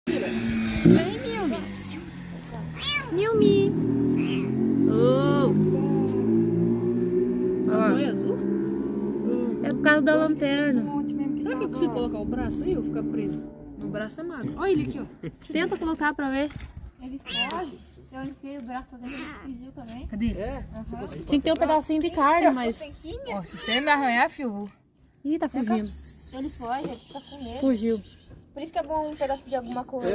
Vem, Milmi. Milmi. Oh. Foi azul? É por causa da lanterna. Será que eu consigo colocar o braço aí ou ficar preso? Meu braço é magro. Olha ele aqui, ó. Tenta colocar pra ver. Ele foge. Eu enfiei o braço dele, ele fugiu também. Cadê ele? Tinha que ter um pedacinho de carne, mas... Ó, se você me arranhar, filho, eu vou. Ih, tá fugindo. Ele foge, ele fica com medo. Fugiu. Por isso que é bom um pedaço de alguma coisa.